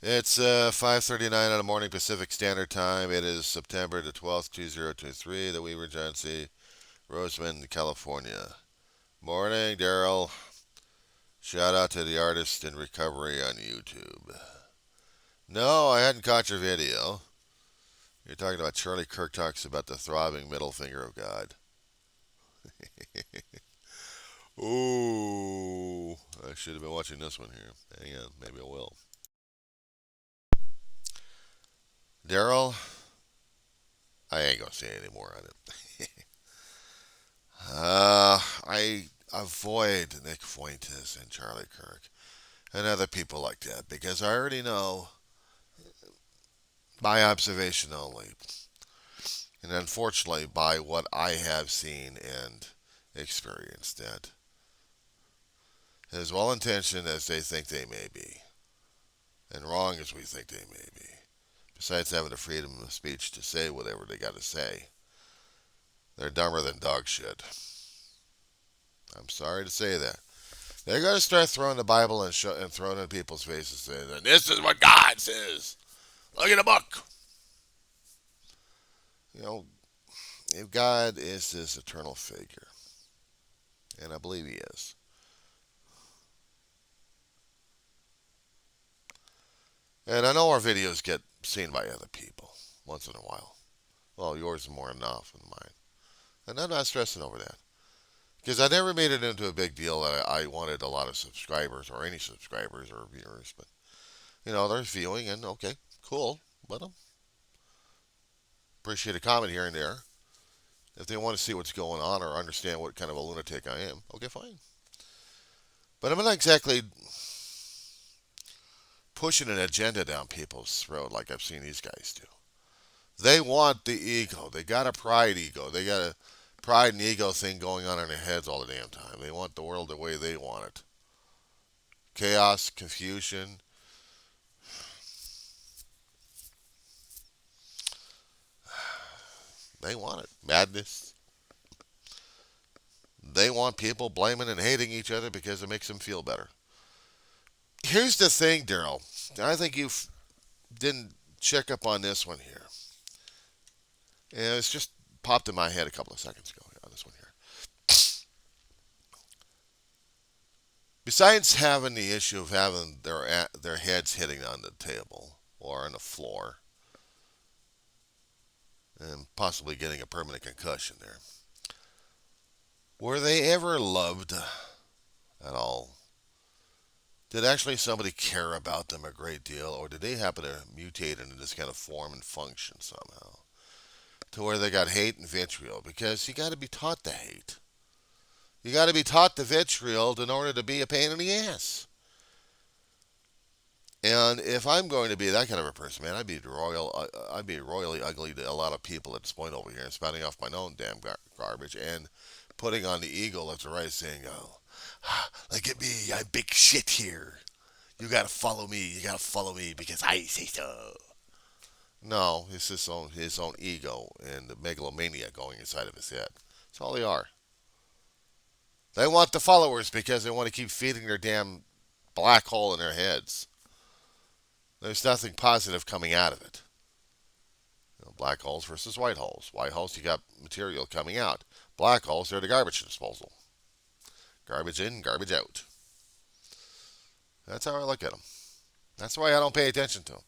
It's 5:39 in the morning Pacific Standard Time. It is September the 12th, 2023, the Weaver Regency, Roseman, California. Morning, Darryl. Shout out to the artist in recovery on YouTube. No, I hadn't caught your video. You're talking about Charlie Kirk talks about the throbbing middle finger of God. Ooh, I should have been watching this one here. Hang on, maybe I will. Darryl, I ain't gonna say any more on it. I avoid Nick Fuentes and Charlie Kirk and other people like that because I already know by observation only, and unfortunately by what I have seen and experienced, that as well intentioned as they think they may be, and wrong as we think they may be, besides having the freedom of speech to say whatever they got to say, they're dumber than dog shit. I'm sorry to say that. They're going to start throwing the Bible and throwing it in people's faces, saying, "This is what God says. Look at the book." You know, if God is this eternal figure, and I believe He is, and I know our videos get seen by other people once in a while. Well, yours is more enough than mine, and I'm not stressing over that because I never made it into a big deal that I wanted a lot of subscribers or any subscribers or viewers. But they're viewing, and okay, cool. But appreciate a comment here and there. If they want to see what's going on or understand what kind of a lunatic I am, okay, fine. But I'm not exactly pushing an agenda down people's throat like I've seen these guys do. They want the ego. They got a pride ego. They got a pride and ego thing going on in their heads all the damn time. They want the world the way they want it. Chaos, confusion. They want it. Madness. They want people blaming and hating each other because it makes them feel better. Here's the thing, Darryl. I think you didn't check up on this one here. And it's just popped in my head a couple of seconds ago on this one here. Besides having the issue of having their heads hitting on the table or on the floor and possibly getting a permanent concussion there, were they ever loved at all? Did actually somebody care about them a great deal, or did they happen to mutate into this kind of form and function somehow to where they got hate and vitriol? Because you got to be taught to hate. You got to be taught the vitriol in order to be a pain in the ass. And if I'm going to be that kind of a person, man, I'd be royally ugly to a lot of people at this point over here, spouting off my own damn garbage and putting on the ego left and right, saying, "Oh, look at me, I'm big shit here. You gotta follow me. You gotta follow me because I say so." No, it's his own ego and the megalomania going inside of his head. That's all they are. They want the followers because they want to keep feeding their damn black hole in their heads. There's nothing positive coming out of it. Black holes versus white holes. White holes, you got material coming out. Black holes, they're the garbage disposal. Garbage in, garbage out. That's how I look at them. That's why I don't pay attention to them.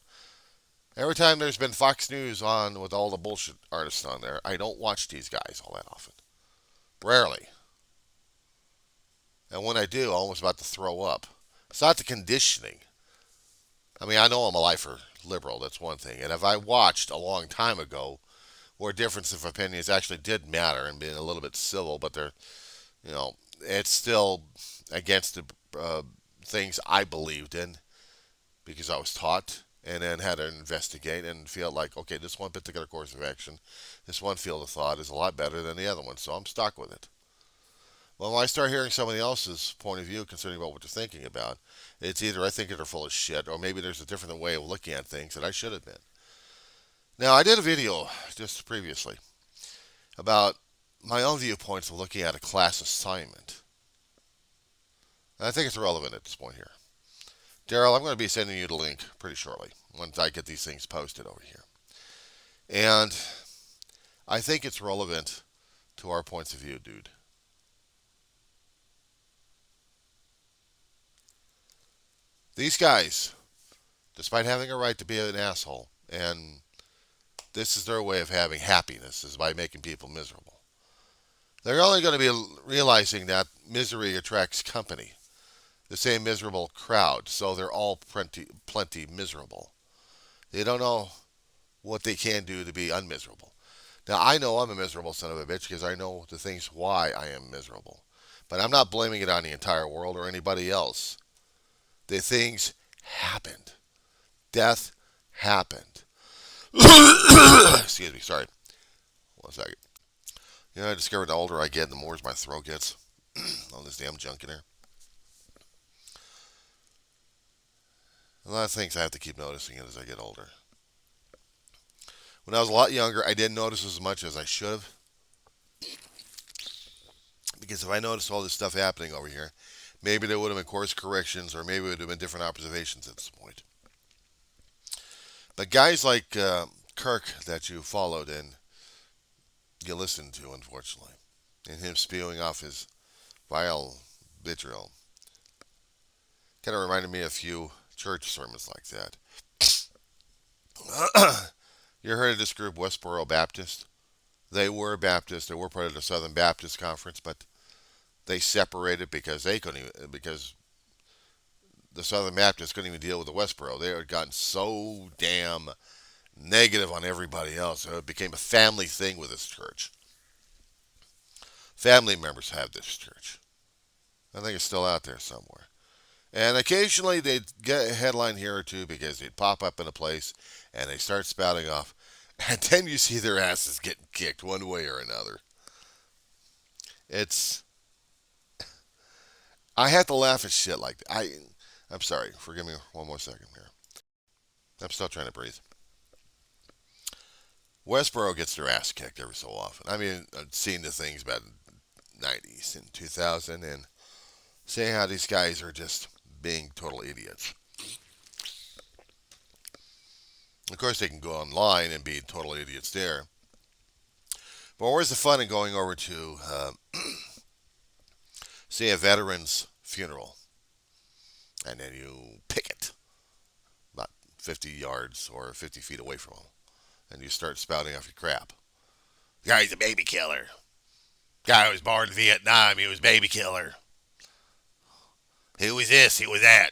Every time there's been Fox News on with all the bullshit artists on there, I don't watch these guys all that often. Rarely. And when I do, I'm almost about to throw up. It's not the conditioning. I mean, I know I'm a lifer liberal, that's one thing. And if I watched a long time ago where difference of opinions actually did matter and being a little bit civil, but it's still against the things I believed in because I was taught and then had to investigate and feel like, okay, this one particular course of action, this one field of thought is a lot better than the other one, so I'm stuck with it. Well, when I start hearing somebody else's point of view concerning about what they're thinking about, it's either I think they're full of shit or maybe there's a different way of looking at things that I should have been. Now, I did a video just previously about my own viewpoints of looking at a class assignment. And I think it's irrelevant at this point here. Darryl, I'm going to be sending you the link pretty shortly once I get these things posted over here. And I think it's relevant to our points of view, dude. These guys, despite having a right to be an asshole, and this is their way of having happiness, is by making people miserable. They're only going to be realizing that misery attracts company, the same miserable crowd, so they're all plenty miserable. They don't know what they can do to be unmiserable. Now, I know I'm a miserable son of a bitch because I know the things why I am miserable. But I'm not blaming it on the entire world or anybody else. The things happened. Death happened. Excuse me, sorry. 1 second. You know, I discovered the older I get, the more my throat gets. All this damn junk in there. A lot of things I have to keep noticing as I get older. When I was a lot younger, I didn't notice as much as I should have. Because if I noticed all this stuff happening over here, maybe there would have been course corrections or maybe it would have been different observations at this point. But guys like Kirk that you followed and you listened to, unfortunately, and him spewing off his vile vitriol, kind of reminded me of a few church sermons like that. You heard of this group, Westboro Baptist? They were Baptist. They were part of the Southern Baptist Conference, but they separated because they couldn't even, because the Southern Baptists couldn't even deal with the Westboro. They had gotten so damn negative on everybody else. It became a family thing with this church. Family members have this church. I think it's still out there somewhere. And occasionally they'd get a headline here or two because they'd pop up in a place and they start spouting off. And then you see their asses getting kicked one way or another. It's. I have to laugh at shit like that. I'm sorry. Forgive me 1 more second here. I'm still trying to breathe. Westboro gets their ass kicked every so often. I mean, I've seen the things about the 90s and 2000 and seeing how these guys are just being total idiots. Of course, they can go online and be total idiots there. But where's the fun in going over to see a veteran's funeral and then you picket about 50 yards or 50 feet away from them and you start spouting off your crap? The guy's a baby killer. Guy was born in Vietnam. He was baby killer. Who was this? Who was that?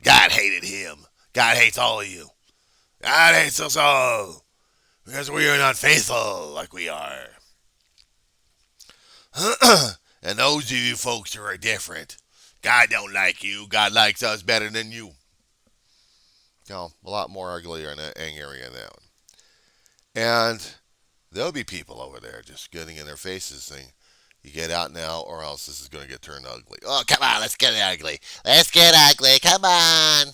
God hated him. God hates all of you. God hates us all because we are not faithful like we are. And those of you folks who are different, God don't like you. God likes us better than you. No, a lot more ugly and angry in that one. And there'll be people over there just getting in their faces saying, you get out now or else this is going to get turned ugly. Oh, come on, let's get ugly. Let's get ugly. Come on.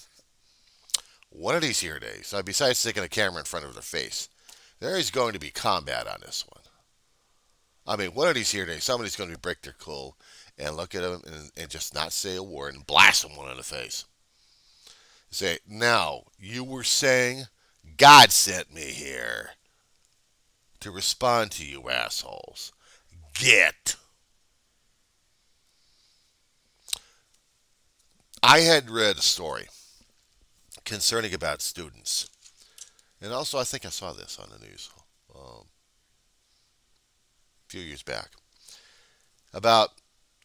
One of these here days, besides sticking a camera in front of their face, there is going to be combat on this one. I mean, one of these here days, somebody's going to break their cool and look at them and just not say a word and blast them one in the face. Say, now, you were saying God sent me here to respond to you assholes. Get. I had read a story concerning about students. And also, I think I saw this on the news a few years back. About,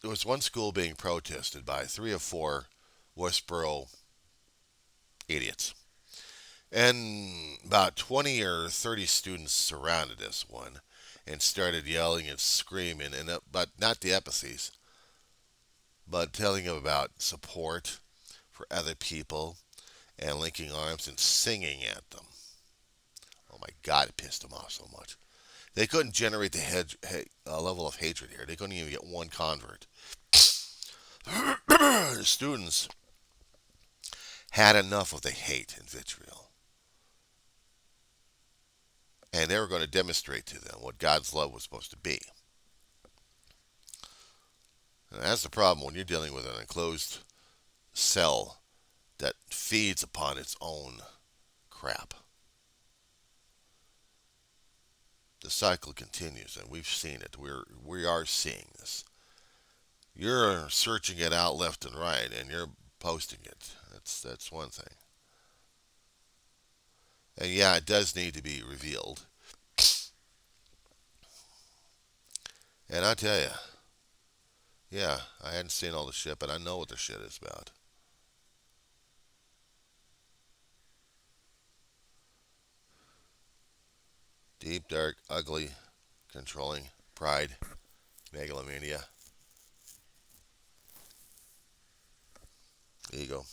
there was one school being protested by 3 or 4 Westboro idiots. And about 20 or 30 students surrounded this one and started yelling and screaming, but not the epithets, but telling them about support for other people and linking arms and singing at them. Oh my God, it pissed them off so much. They couldn't generate the level of hatred here. They couldn't even get one convert. The students had enough of the hate and vitriol. And they were going to demonstrate to them what God's love was supposed to be. And that's the problem when you're dealing with an enclosed cell that feeds upon its own crap. The cycle continues, and we've seen it. We are seeing this. You're searching it out left and right, and you're posting it. That's one thing. And yeah, it does need to be revealed. And I tell you, yeah, I hadn't seen all the shit, but I know what the shit is about. Deep, dark, ugly, controlling, pride, megalomania, ego.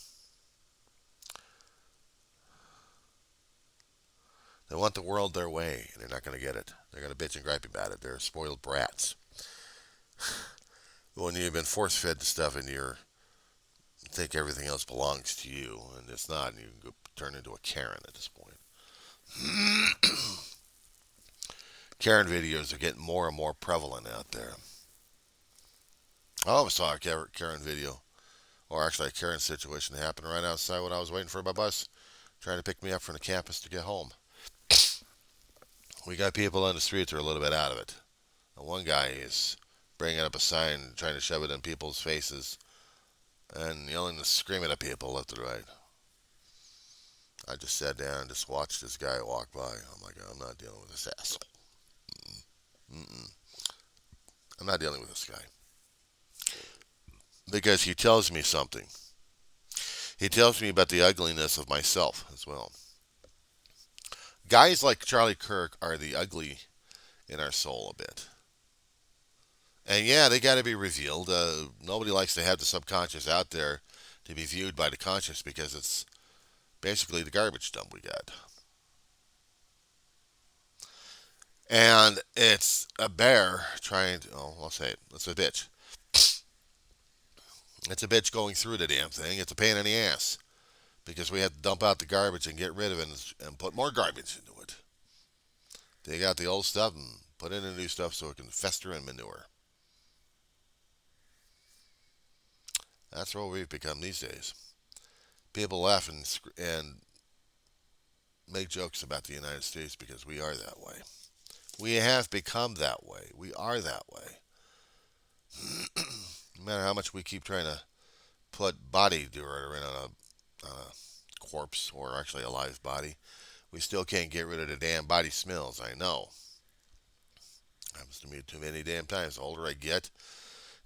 They want the world their way, and they're not going to get it. They're going to bitch and gripe about it. They're spoiled brats. When you've been force-fed stuff and you think everything else belongs to you, and it's not, and you can go turn into a Karen at this point. Karen videos are getting more and more prevalent out there. I always saw a Karen video, or actually a Karen situation happen right outside when I was waiting for my bus, trying to pick me up from the campus to get home. We got people on the streets who are a little bit out of it. And one guy is bringing up a sign, trying to shove it in people's faces, and yelling and screaming at people left and right. I just sat down and just watched this guy walk by. I'm like, I'm not dealing with this asshole. Mm-mm. I'm not dealing with this guy. Because he tells me something. He tells me about the ugliness of myself as well. Guys like Charlie Kirk are the ugly in our soul a bit. And yeah, they got to be revealed. Nobody likes to have the subconscious out there to be viewed by the conscious because it's basically the garbage dump we got. And it's a bear trying to, oh, I'll say it, it's a bitch. It's a bitch going through the damn thing. It's a pain in the ass because we have to dump out the garbage and get rid of it and put more garbage into it. Take out the old stuff and put in the new stuff so it can fester and manure. That's what we've become these days. People laugh and make jokes about the United States because we are that way. We have become that way. We are that way. No matter how much we keep trying to put body deodorant on a corpse or actually a live body, we still can't get rid of the damn body smells. I know. Happens to me too many damn times. The older I get,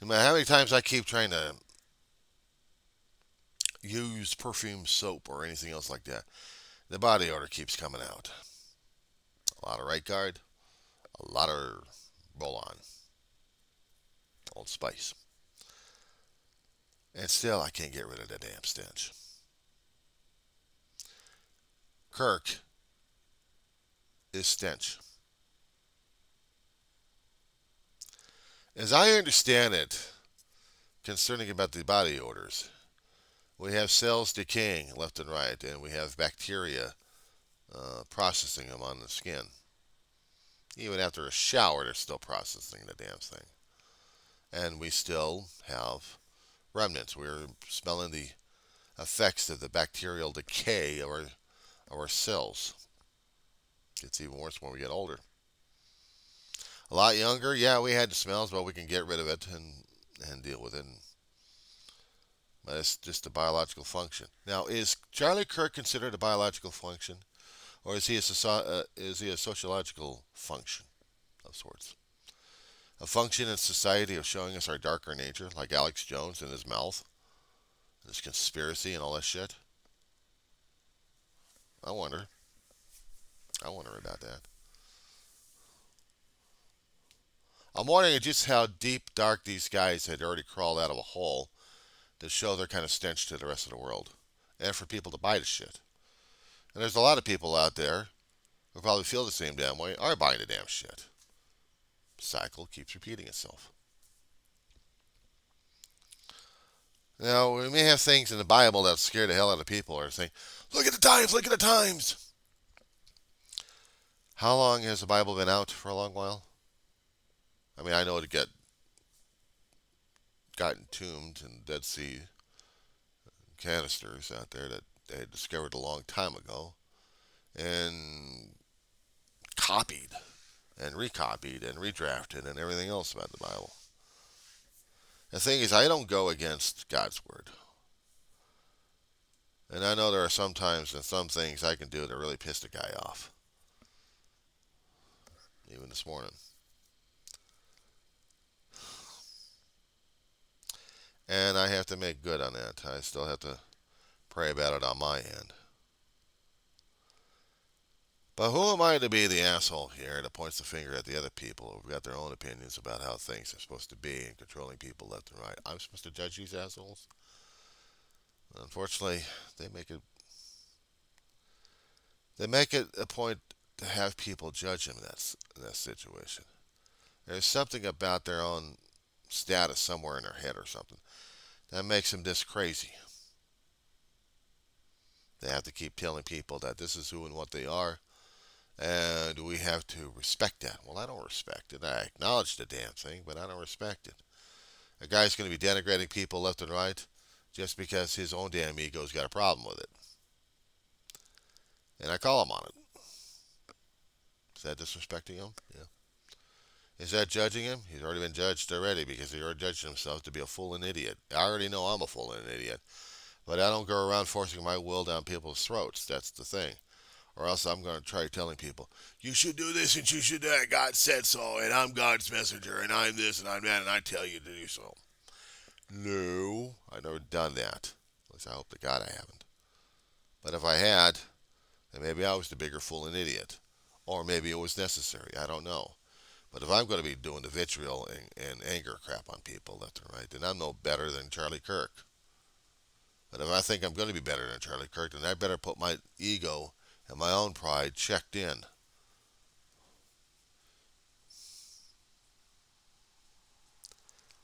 no matter how many times I keep trying to use perfume soap or anything else like that, the body odor keeps coming out. A lot of right guard, a lot of roll on, Old Spice. And still, I can't get rid of the damn stench. Kirk is stench. As I understand it, concerning about the body odors, we have cells decaying left and right, and we have bacteria processing them on the skin. Even after a shower, they're still processing the damn thing. And we still have remnants. We're smelling the effects of the bacterial decay of our cells. It's even worse when we get older. A lot younger, yeah, we had the smells, but we can get rid of it and deal with it. But it's just a biological function. Now, is Charlie Kirk considered a biological function, or is he a sociological function of sorts? A function in society of showing us our darker nature, like Alex Jones and his mouth, his conspiracy and all that shit? I wonder. I wonder about that. I'm wondering just how deep, dark these guys had already crawled out of a hole to show their kind of stench to the rest of the world, and for people to buy the shit. And there's a lot of people out there who probably feel the same damn way, are buying the damn shit. Cycle keeps repeating itself. Now, we may have things in the Bible that scare the hell out of people, or saying, look at the times, look at the times. How long has the Bible been out? For a long while? I mean, I know it got entombed in the Dead Sea canisters out there that they had discovered a long time ago and copied and recopied and redrafted and everything else about the Bible. The thing is, I don't go against God's word. And I know there are some times and some things I can do that really piss the guy off. Even this morning. And I have to make good on that. I still have to pray about it on my end. But who am I to be the asshole here that points the finger at the other people who've got their own opinions about how things are supposed to be and controlling people left and right? I'm supposed to judge these assholes? Unfortunately, they make it a point to have people judge them in that situation. There's something about their own status somewhere in their head or something that makes them this crazy. They have to keep telling people that this is who and what they are, and we have to respect that. Well, I don't respect it. I acknowledge the damn thing, but I don't respect it. A guy's going to be denigrating people left and right just because his own damn ego's got a problem with it. And I call him on it. Is that disrespecting him? Yeah. Is that judging him? He's already been judged already because he already judged himself to be a fool and idiot. I already know I'm a fool and an idiot. But I don't go around forcing my will down people's throats. That's the thing. Or else I'm going to try telling people, you should do this and you should do that. God said so, and I'm God's messenger, and I'm this and I'm that, and I tell you to do so. No, I've never done that. At least I hope to God I haven't. But if I had, then maybe I was the bigger fool and idiot. Or maybe it was necessary. I don't know. But if I'm going to be doing the vitriol and anger crap on people left and right, then I'm no better than Charlie Kirk. But if I think I'm going to be better than Charlie Kirk, then I better put my ego and my own pride checked in.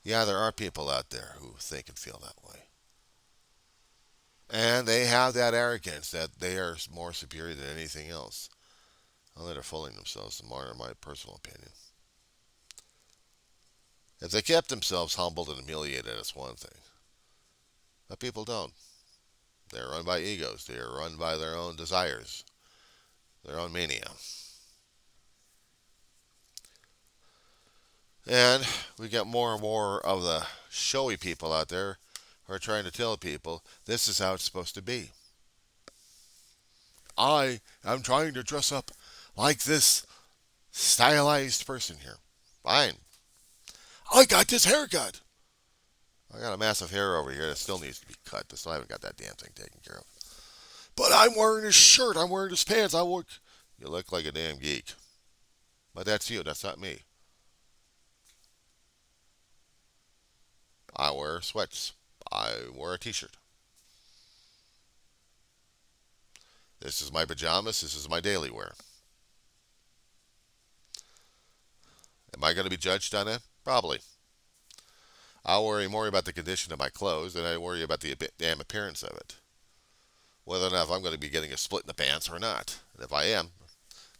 Yeah, there are people out there who think and feel that way. And they have that arrogance that they are more superior than anything else. Well, they're fooling themselves, more in my personal opinion. If they kept themselves humbled and humiliated, it's one thing. But people don't. They're run by egos. They're run by their own desires, their own mania. And we get more and more of the showy people out there who are trying to tell people this is how it's supposed to be. I am trying to dress up like this stylized person here. Fine. I got this haircut. I got a massive hair over here that still needs to be cut. I still haven't got that damn thing taken care of. But I'm wearing this shirt. I'm wearing this pants. You look like a damn geek. But that's you. That's not me. I wear sweats. I wear a t-shirt. This is my pajamas. This is my daily wear. Am I going to be judged on that? Probably. I'll worry more about the condition of my clothes than I worry about the damn appearance of it. Whether or not I'm going to be getting a split in the pants or not. And if I am,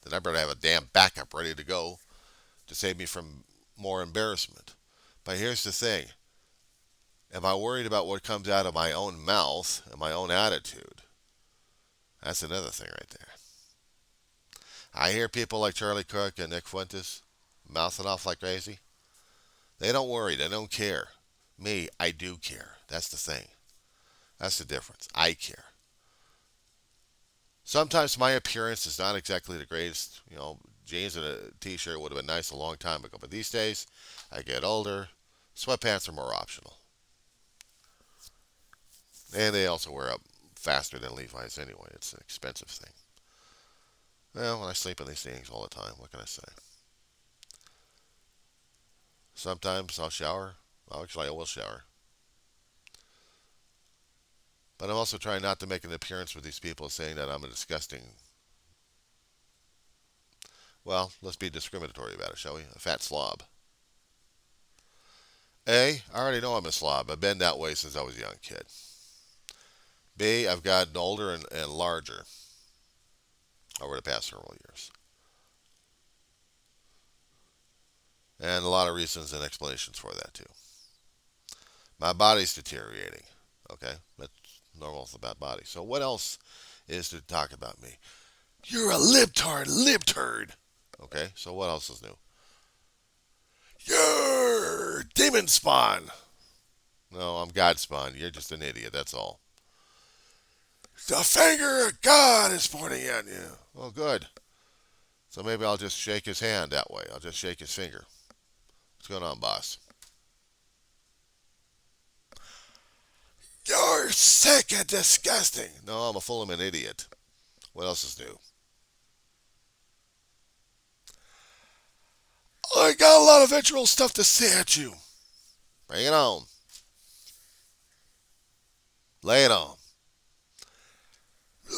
then I better have a damn backup ready to go to save me from more embarrassment. But here's the thing. Am I worried about what comes out of my own mouth and my own attitude? That's another thing right there. I hear people like Charlie Cook and Nick Fuentes mouthing off like crazy. They don't worry. They don't care. Me, I do care. That's the thing. That's the difference. I care. Sometimes my appearance is not exactly the greatest. Jeans and a t-shirt would have been nice a long time ago. But these days, I get older. Sweatpants are more optional. And they also wear up faster than Levi's anyway. It's an expensive thing. Well, when I sleep in these things all the time, what can I say? Sometimes I'll shower. Well, actually, I will shower. But I'm also trying not to make an appearance with these people saying that I'm a disgusting, well, let's be discriminatory about it, shall we? A fat slob. A, I already know I'm a slob. I've been that way since I was a young kid. B, I've gotten older and larger over the past several years. And a lot of reasons and explanations for that, too. My body's deteriorating. Okay? That's Normal is a bad body. So what else is to talk about me? You're a libtard, libturd. Okay, so what else is new? You're demon spawn. No, I'm God spawn. You're just an idiot. That's all. The finger of God is pointing at you. Well, good. So maybe I'll just shake his hand that way. I'll just shake his finger. What's going on, boss? You're sick and disgusting. No, I'm a full of an idiot. What else is new? I got a lot of vitriol stuff to say at you. Bring it on. Lay it on.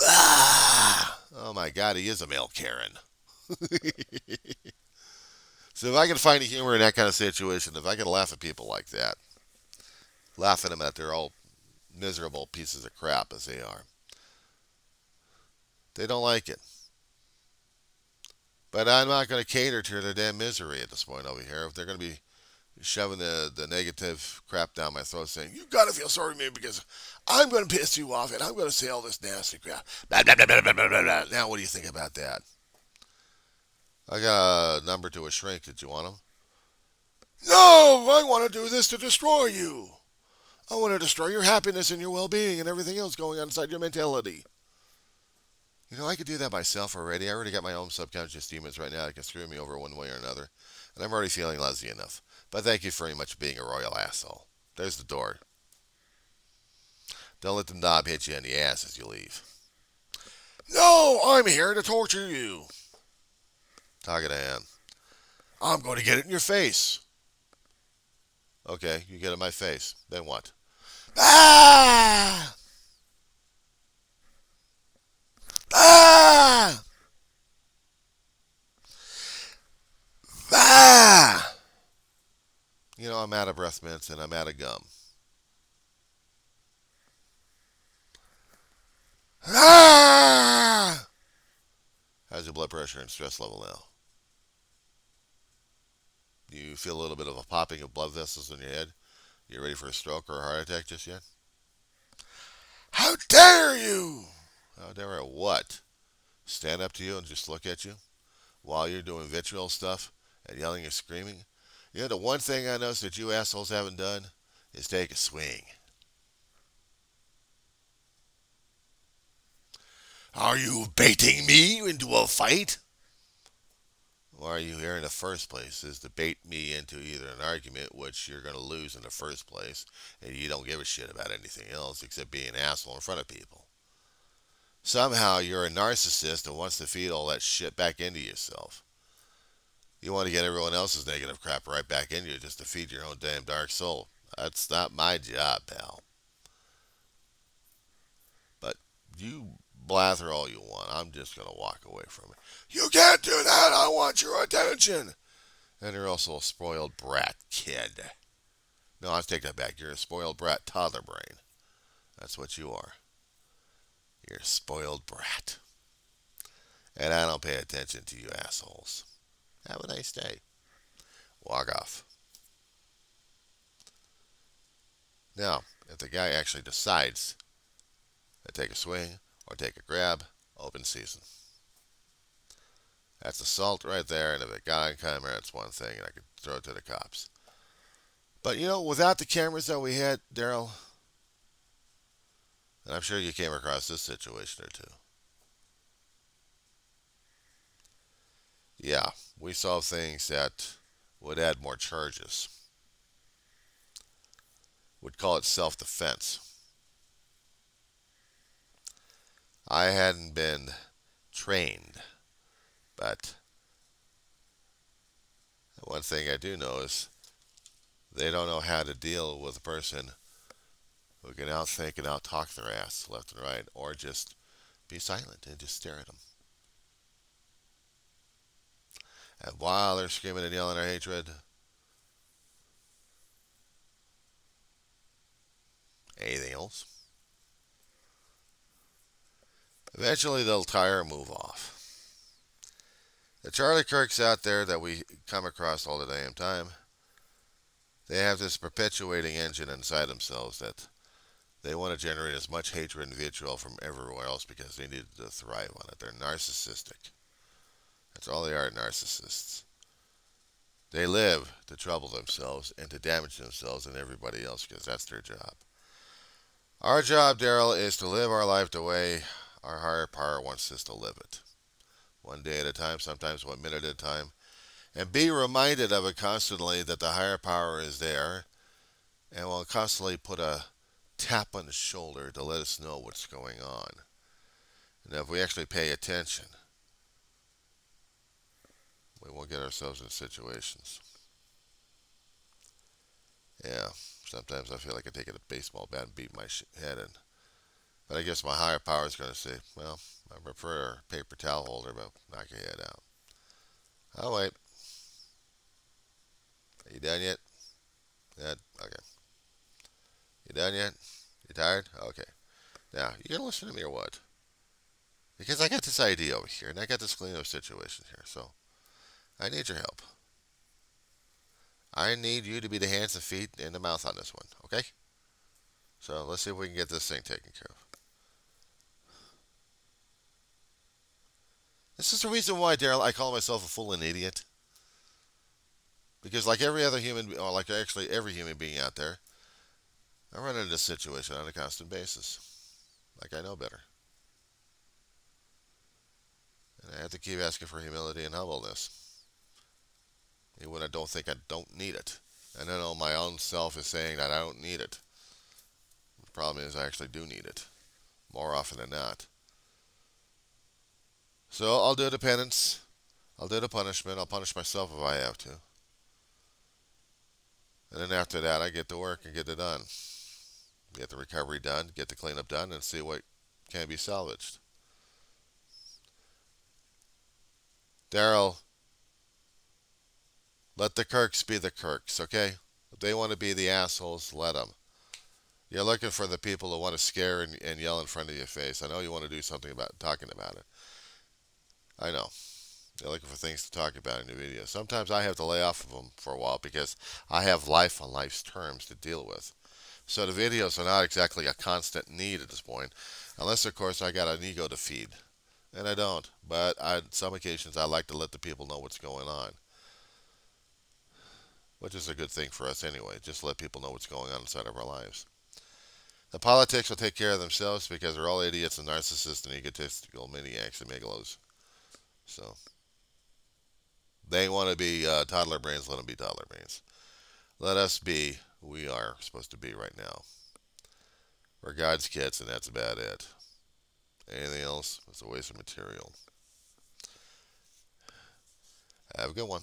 Ah! Oh my God, he is a male Karen. So if I can find humor in that kind of situation, if I can laugh at people like that, laugh at them that they're all miserable pieces of crap as they are, they don't like it. But I'm not going to cater to their damn misery at this point over here. If they're going to be shoving the negative crap down my throat saying, you got to feel sorry for me because I'm going to piss you off and I'm going to say all this nasty crap. Blah, blah, blah, blah, blah, blah, blah. Now, what do you think about that? I got a number to a shrink. Did you want him? No, I want to do this to destroy you. I want to destroy your happiness and your well-being and everything else going on inside your mentality. You know, I could do that myself already. I already got my own subconscious demons right now that can screw me over one way or another. And I'm already feeling lazy enough. But thank you very much for being a royal asshole. There's the door. Don't let the knob hit you in the ass as you leave. No, I'm here to torture you. Talk it in. I'm going to get it in your face. Okay, you get it in my face. Then what? Ah! Ah! Ah! You know, I'm out of breath mints and I'm out of gum. Ah! How's your blood pressure and stress level now? Do you feel a little bit of a popping of blood vessels in your head? You ready for a stroke or a heart attack just yet? How dare you! How dare I what? Stand up to you and just look at you while you're doing vitriol stuff and yelling and screaming? You know, the one thing I noticed that you assholes haven't done is take a swing. Are you baiting me into a fight? Why are you here in the first place? Is to bait me into either an argument, which you're going to lose in the first place, and you don't give a shit about anything else except being an asshole in front of people. Somehow you're a narcissist and wants to feed all that shit back into yourself. You want to get everyone else's negative crap right back into you just to feed your own damn dark soul. That's not my job, pal. But you blather all you want. I'm just going to walk away from it. You can't do that. I want your attention. And you're also a spoiled brat kid. No, I take that back. You're a spoiled brat toddler brain. That's what you are. You're a spoiled brat. And I don't pay attention to you assholes. Have a nice day. Walk off. Now, if the guy actually decides to take a swing or take a grab, open season. That's assault right there, and if it got on camera, that's one thing, and I could throw it to the cops. But you know, without the cameras that we had, Darryl, and I'm sure you came across this situation or two. Yeah, we saw things that would add more charges. Would call it self-defense. I hadn't been trained, but one thing I do know is they don't know how to deal with a person who can outthink and outtalk their ass left and right, or just be silent and just stare at them. And while they're screaming and yelling their hatred, anything else? Eventually they'll tire and move off. The Charlie Kirks out there that we come across all the damn time, they have this perpetuating engine inside themselves that They want to generate as much hatred and vitriol from everywhere else because they need to thrive on it. They're narcissistic. That's all they are, narcissists. They live to trouble themselves and to damage themselves and everybody else because that's their job. Our job, Darryl, is to live our life the way our higher power wants us to live it. One day at a time, sometimes 1 minute at a time. And be reminded of it constantly that the higher power is there and will constantly put a tap on the shoulder to let us know what's going on. And if we actually pay attention, we won't get ourselves in situations. Yeah, sometimes I feel like I'm taking a baseball bat and beat my head in. But I guess my higher power is going to say, well, I prefer a paper towel holder, but knock your head out. Oh, wait. Are you done yet? Yeah, okay. You done yet? You tired? Okay. Now, you going to listen to me or what? Because I got this idea over here, and I got this cleanup situation here, so I need your help. I need you to be the hands and feet and the mouth on this one, okay? So let's see if we can get this thing taken care of. This is the reason why, Darryl, I call myself a fool and idiot. Because like every other human, or like actually every human being out there, I run into this situation on a constant basis. Like I know better. And I have to keep asking for humility and humbleness. Even when I don't think I don't need it. And I know my own self is saying that I don't need it. The problem is I actually do need it. More often than not. So I'll do the penance. I'll do the punishment. I'll punish myself if I have to. And then after that, I get to work and get it done. Get the recovery done, get the cleanup done, and see what can be salvaged. Darryl, let the Kirks be the Kirks, okay? If they want to be the assholes, let them. You're looking for the people who want to scare and yell in front of your face. I know you want to do something about talking about it. I know. They're looking for things to talk about in the video. Sometimes I have to lay off of them for a while because I have life on life's terms to deal with. So the videos are not exactly a constant need at this point, unless of course I got an ego to feed, and I don't. But on some occasions I like to let the people know what's going on, which is a good thing for us anyway. Just let people know what's going on inside of our lives. The politics will take care of themselves because they're all idiots and narcissists and egotistical maniacs and megalos. So they want to be toddler brains. Let them be toddler brains. Let us be who we are supposed to be right now. We're God's kids, and that's about it. Anything else is a waste of material. Have a good one.